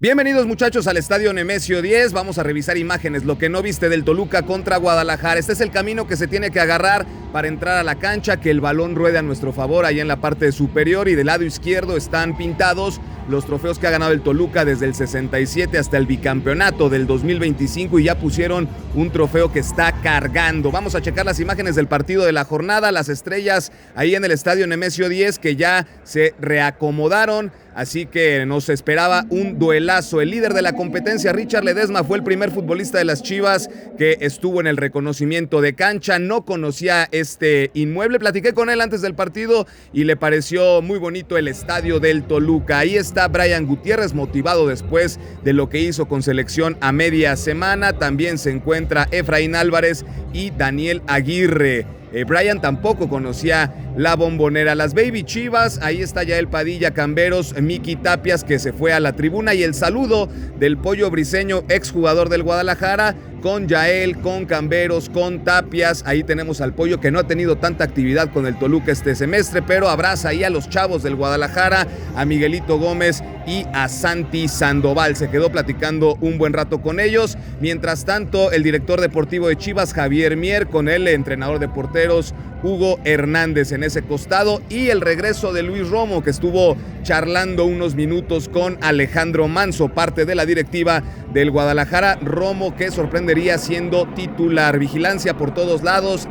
Bienvenidos muchachos al Estadio Nemesio 10, vamos a revisar imágenes, lo que no viste del Toluca contra Guadalajara. Este es el camino que se tiene que agarrar para entrar a la cancha, que el balón ruede a nuestro favor allá en la parte superior, y del lado izquierdo están pintados los trofeos que ha ganado el Toluca desde el 67 hasta el bicampeonato del 2025, y ya pusieron un trofeo que está cargando. Vamos a checar las imágenes del partido de la jornada, las estrellas ahí en el Estadio Nemesio 10 que ya se reacomodaron, así que nos esperaba un duelazo. El líder de la competencia, Richard Ledesma, fue el primer futbolista de las Chivas que estuvo en el reconocimiento de cancha. No conocía este inmueble, platiqué con él antes del partido y le pareció muy bonito el estadio del Toluca. Ahí está Brian Gutiérrez, motivado después de lo que hizo con selección a media semana. También se encuentra Efraín Álvarez y Daniel Aguirre. Brian tampoco conocía la Bombonera. Las Baby Chivas, ahí está Yael Padilla, Camberos, Miki Tapias, que se fue a la tribuna, y el saludo del Pollo Briseño, exjugador del Guadalajara, con Yael, con Camberos, con Tapias. Ahí tenemos al Pollo, que no ha tenido tanta actividad con el Toluca este semestre, pero abraza ahí a los chavos del Guadalajara, a Miguelito Gómez y a Santi Sandoval. Se quedó platicando un buen rato con ellos. Mientras tanto, el director deportivo de Chivas, Javier Mier, con el entrenador de porteros, Hugo Hernández, en ese costado, y el regreso de Luis Romo, que estuvo charlando unos minutos con Alejandro Manso, parte de la directiva del Guadalajara. Romo, que sorprendería siendo titular. Vigilancia por todos lados,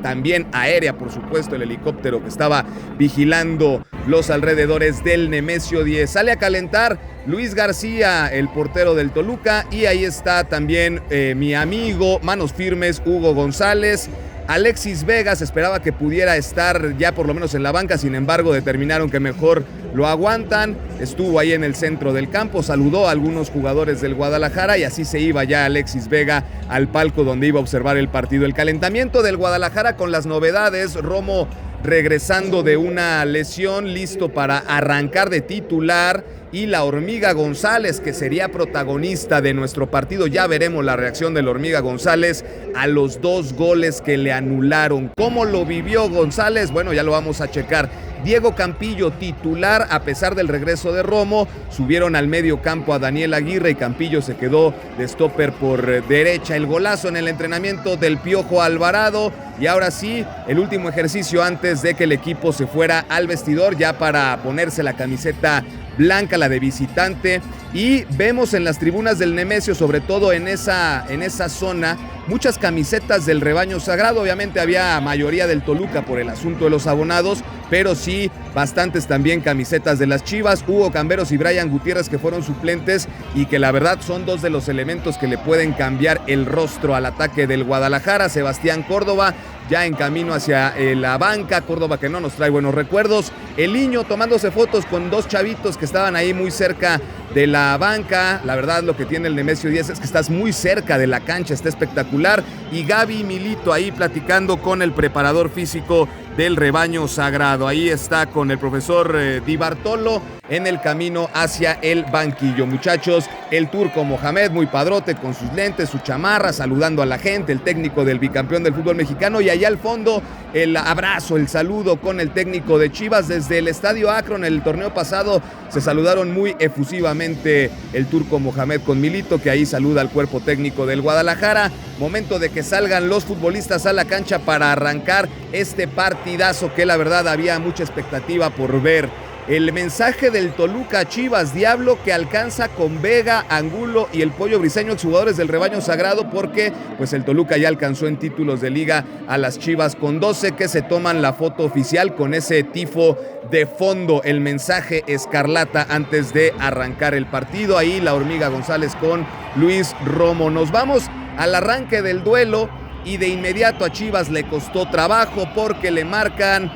también aérea, por supuesto, el helicóptero que estaba vigilando los alrededores del Nemesio 10. Sale a calentar Luis García, el portero del Toluca, y ahí está también mi amigo, manos firmes, Hugo González. Alexis Vega se esperaba que pudiera estar ya por lo menos en la banca, sin embargo determinaron que mejor lo aguantan. Estuvo ahí en el centro del campo, saludó a algunos jugadores del Guadalajara y así se iba ya Alexis Vega al palco donde iba a observar el partido. El calentamiento del Guadalajara con las novedades: Romo regresando de una lesión, listo para arrancar de titular, y la Hormiga González, que sería protagonista de nuestro partido. Ya veremos la reacción de la Hormiga González a los 2 goles que le anularon. ¿Cómo lo vivió González? Bueno, ya lo vamos a checar. Diego Campillo, titular a pesar del regreso de Romo. Subieron al medio campo a Daniel Aguirre y Campillo se quedó de stopper por derecha. El golazo en el entrenamiento del Piojo Alvarado. Y ahora sí, el último ejercicio antes de que el equipo se fuera al vestidor, ya para ponerse la camiseta blanca, la de visitante. Y vemos en las tribunas del Nemesio, sobre todo en esa zona, muchas camisetas del rebaño sagrado. Obviamente había mayoría del Toluca por el asunto de los abonados, pero sí bastantes también camisetas de las Chivas. Hugo Camberos y Brian Gutiérrez, que fueron suplentes y que la verdad son 2 de los elementos que le pueden cambiar el rostro al ataque del Guadalajara. Sebastián Córdoba ya en camino hacia la banca. Córdoba, que no nos trae buenos recuerdos. El Niño tomándose fotos con 2 chavitos que estaban ahí muy cerca de la banca. La verdad, lo que tiene el Nemesio 10 es que estás muy cerca de la cancha, está espectacular. Y Gaby Milito ahí platicando con el preparador físico del rebaño sagrado. Ahí está con el profesor Di Bartolo en el camino hacia el banquillo. Muchachos, el turco Mohamed, muy padrote, con sus lentes, su chamarra, saludando a la gente, el técnico del bicampeón del fútbol mexicano. Y allá al fondo, el abrazo, el saludo con el técnico de Chivas desde el Estadio Akron. En el torneo pasado se saludaron muy efusivamente el turco Mohamed con Milito, que ahí saluda al cuerpo técnico del Guadalajara. Momento de que salgan los futbolistas a la cancha para arrancar este partidazo que la verdad había mucha expectativa por ver. El mensaje del Toluca a Chivas: Diablo que alcanza con Vega, Angulo y el Pollo Briseño, exjugadores del rebaño sagrado, porque pues el Toluca ya alcanzó en títulos de liga a las Chivas con 12, que se toman la foto oficial con ese tifo de fondo. El mensaje escarlata antes de arrancar el partido. Ahí la Hormiga González con Luis Romo. Nos vamos al arranque del duelo y de inmediato a Chivas le costó trabajo porque le marcan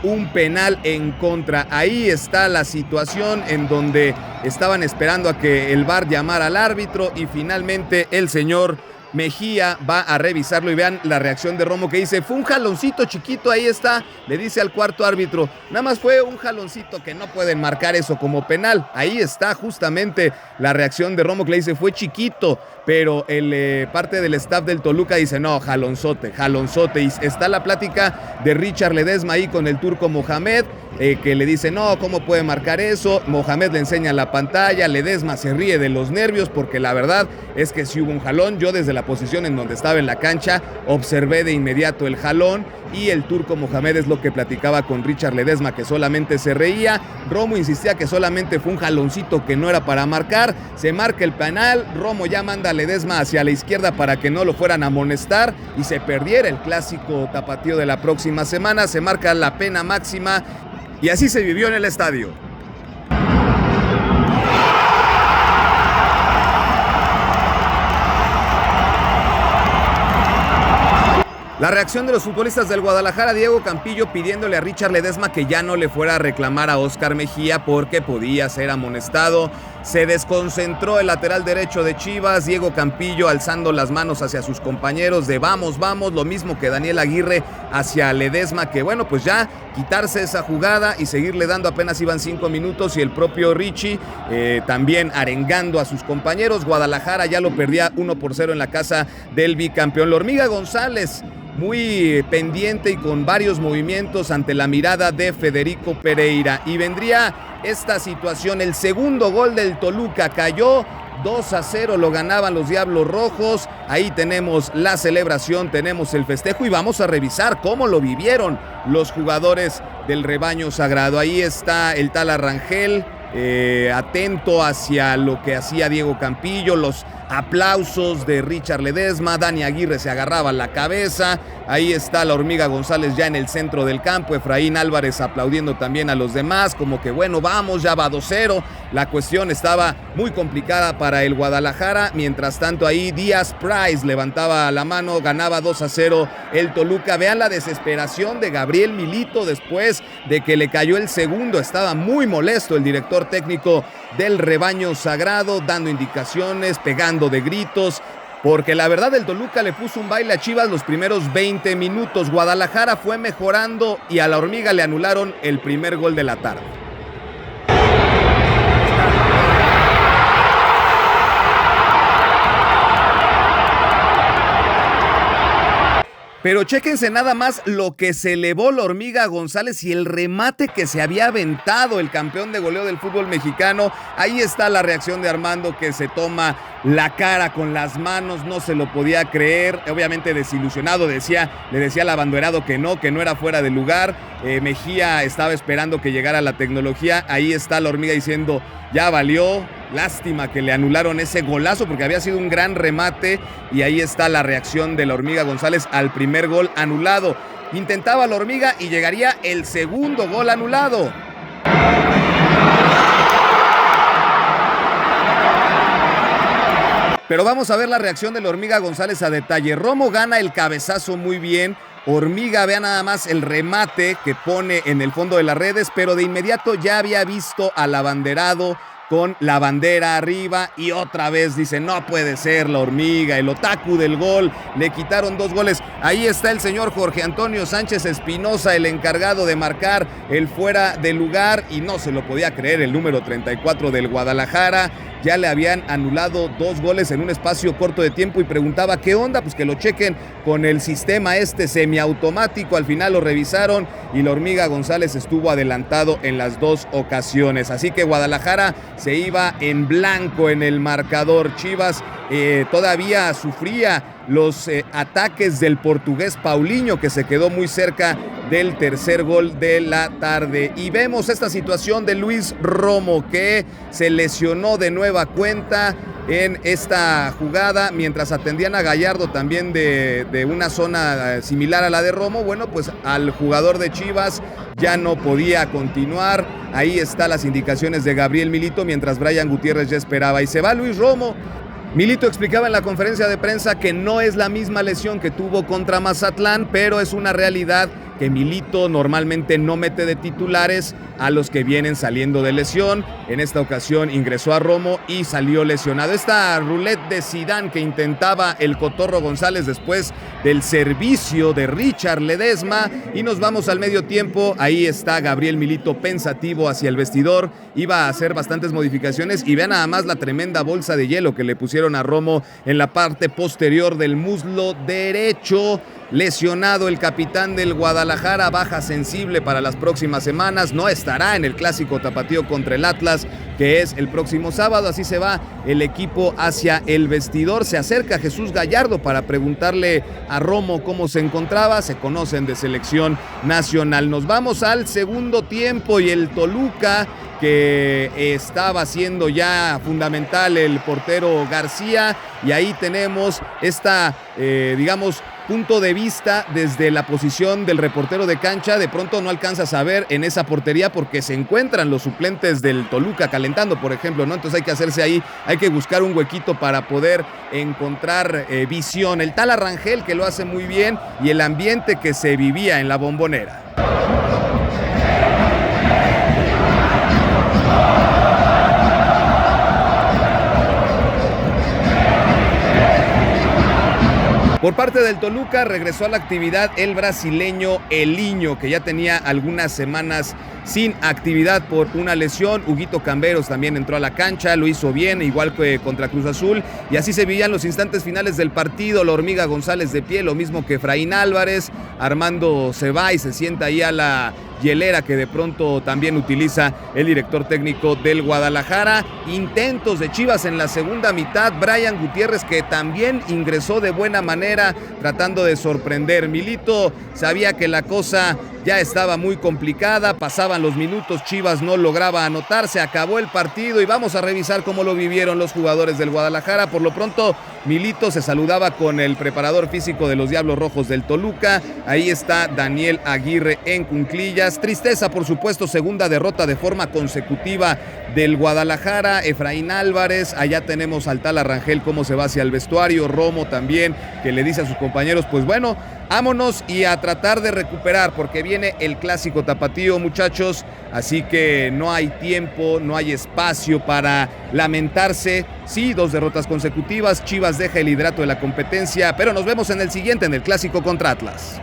un penal en contra. Ahí está la situación en donde estaban esperando a que el VAR llamara al árbitro y finalmente el señor Mejía va a revisarlo y vean la reacción de Romo, que dice: fue un jaloncito chiquito. Ahí está, le dice al cuarto árbitro: nada más fue un jaloncito, que no pueden marcar eso como penal. Ahí está justamente la reacción de Romo, que le dice: fue chiquito, pero el parte del staff del Toluca dice: no, jalonzote. Y está la plática de Richard Ledesma ahí con el turco Mohamed. que le dice, no, ¿cómo puede marcar eso? Mohamed le enseña la pantalla, Ledesma se ríe de los nervios porque la verdad es que sí hubo un jalón. Yo desde la posición en donde estaba en la cancha observé de inmediato el jalón y el turco Mohamed es lo que platicaba con Richard Ledesma, que solamente se reía. Romo insistía que solamente fue un jaloncito que no era para marcar. Se marca el penal, Romo ya manda a Ledesma hacia la izquierda para que no lo fueran a amonestar y se perdiera el clásico tapatío de la próxima semana. Se marca la pena máxima y así se vivió en el estadio. La reacción de los futbolistas del Guadalajara, Diego Campillo pidiéndole a Richard Ledesma que ya no le fuera a reclamar a Óscar Mejía porque podía ser amonestado. Se desconcentró el lateral derecho de Chivas, Diego Campillo alzando las manos hacia sus compañeros de vamos, vamos, lo mismo que Daniel Aguirre hacia Ledesma, que bueno, pues ya quitarse esa jugada y seguirle dando, apenas iban 5 minutos y el propio Richie también arengando a sus compañeros. Guadalajara ya lo perdía 1-0 en la casa del bicampeón. La Hormiga González muy pendiente y con varios movimientos ante la mirada de Federico Pereira. Y vendría esta situación, el segundo gol del Toluca cayó, 2-0 lo ganaban los Diablos Rojos. Ahí tenemos la celebración, tenemos el festejo y vamos a revisar cómo lo vivieron los jugadores del rebaño sagrado. Ahí está el tal Arrangel, atento hacia lo que hacía Diego Campillo, los aplausos de Richard Ledesma, Dani Aguirre se agarraba la cabeza, ahí está la Hormiga González ya en el centro del campo, Efraín Álvarez aplaudiendo también a los demás, como que bueno, vamos, ya va 2-0, la cuestión estaba muy complicada para el Guadalajara. Mientras tanto ahí Díaz Price levantaba la mano, ganaba 2-0 el Toluca. Vean la desesperación de Gabriel Milito después de que le cayó el segundo, estaba muy molesto el director técnico del rebaño sagrado, dando indicaciones, pegando de gritos, porque la verdad el Toluca le puso un baile a Chivas los primeros 20 minutos. Guadalajara fue mejorando y a la Hormiga le anularon el primer gol de la tarde. Pero chéquense nada más lo que se elevó la Hormiga González y el remate que se había aventado el campeón de goleo del fútbol mexicano. Ahí está la reacción de Armando, que se toma la cara con las manos, no se lo podía creer, obviamente desilusionado, le decía al abanderado que no era fuera de lugar. Mejía estaba esperando que llegara la tecnología. Ahí está la Hormiga diciendo, ya valió. Lástima que le anularon ese golazo porque había sido un gran remate, y ahí está la reacción de la Hormiga González al primer gol anulado. Intentaba la Hormiga y llegaría el segundo gol anulado. Pero vamos a ver la reacción de la Hormiga González a detalle. Romo gana el cabezazo muy bien. Hormiga, vea nada más el remate que pone en el fondo de las redes, pero de inmediato ya había visto al abanderado con la bandera arriba y otra vez dice, no puede ser, la Hormiga, el otaku del gol, le quitaron 2 goles. Ahí está el señor Jorge Antonio Sánchez Espinosa, el encargado de marcar el fuera de lugar, y no se lo podía creer, el número 34 del Guadalajara. Ya le habían anulado 2 goles en un espacio corto de tiempo y preguntaba qué onda, pues que lo chequen con el sistema semiautomático. Al final lo revisaron y la Hormiga González estuvo adelantado en las 2 ocasiones. Así que Guadalajara se iba en blanco en el marcador. Chivas todavía sufría los ataques del portugués Paulinho, que se quedó muy cerca del tercer gol de la tarde. Y vemos esta situación de Luis Romo, que se lesionó de nueva cuenta en esta jugada mientras atendían a Gallardo también de una zona similar a la de Romo. Bueno, pues al jugador de Chivas ya no podía continuar. Ahí están las indicaciones de Gabriel Milito, mientras Brian Gutiérrez ya esperaba, y se va Luis Romo. Milito explicaba en la conferencia de prensa que no es la misma lesión que tuvo contra Mazatlán, pero es una realidad que Milito normalmente no mete de titulares a los que vienen saliendo de lesión. En esta ocasión ingresó a Romo y salió lesionado. Esta roulette de Zidane que intentaba el Cotorro González después del servicio de Richard Ledesma. Y nos vamos al medio tiempo. Ahí está Gabriel Milito pensativo hacia el vestidor. Iba a hacer bastantes modificaciones y vean nada más la tremenda bolsa de hielo que le pusieron a Romo en la parte posterior del muslo derecho. Lesionado el capitán del Guadalajara. Guadalajara, baja sensible para las próximas semanas, no estará en el clásico tapatío contra el Atlas, que es el próximo sábado. Así se va el equipo hacia el vestidor. Se acerca Jesús Gallardo para preguntarle a Romo cómo se encontraba. Se conocen de selección nacional. Nos vamos al segundo tiempo y el Toluca, que estaba siendo ya fundamental el portero García, y ahí tenemos esta, punto de vista desde la posición del reportero de cancha. De pronto no alcanzas a ver en esa portería porque se encuentran los suplentes del Toluca calentando, por ejemplo, ¿no? Entonces hay que hacerse ahí, hay que buscar un huequito para poder encontrar visión. El Tala Rangel, que lo hace muy bien, y el ambiente que se vivía en la Bombonera. Por parte del Toluca regresó a la actividad el brasileño Eliño, que ya tenía algunas semanas sin actividad por una lesión. Huguito Camberos también entró a la cancha, lo hizo bien, igual que contra Cruz Azul, y así se veían los instantes finales del partido. La Hormiga González de pie, lo mismo que Efraín Álvarez. Armando Ceballos se sienta ahí a la hielera que de pronto también utiliza el director técnico del Guadalajara. Intentos de Chivas en la segunda mitad. Brian Gutiérrez, que también ingresó de buena manera, tratando de sorprender. Milito sabía que la cosa ya estaba muy complicada, pasaban los minutos, Chivas no lograba anotar, se acabó el partido y vamos a revisar cómo lo vivieron los jugadores del Guadalajara. Por lo pronto, Milito se saludaba con el preparador físico de los Diablos Rojos del Toluca. Ahí está Daniel Aguirre en cunclillas. Tristeza, por supuesto, segunda derrota de forma consecutiva del Guadalajara. Efraín Álvarez, allá tenemos al Tala Rangel cómo se va hacia el vestuario. Romo también, que le dice a sus compañeros, pues bueno, vámonos y a tratar de recuperar, porque viene el clásico tapatío, muchachos, así que no hay tiempo, no hay espacio para lamentarse. Sí, 2 derrotas consecutivas, Chivas deja el liderato de la competencia, pero nos vemos en el siguiente, en el clásico contra Atlas.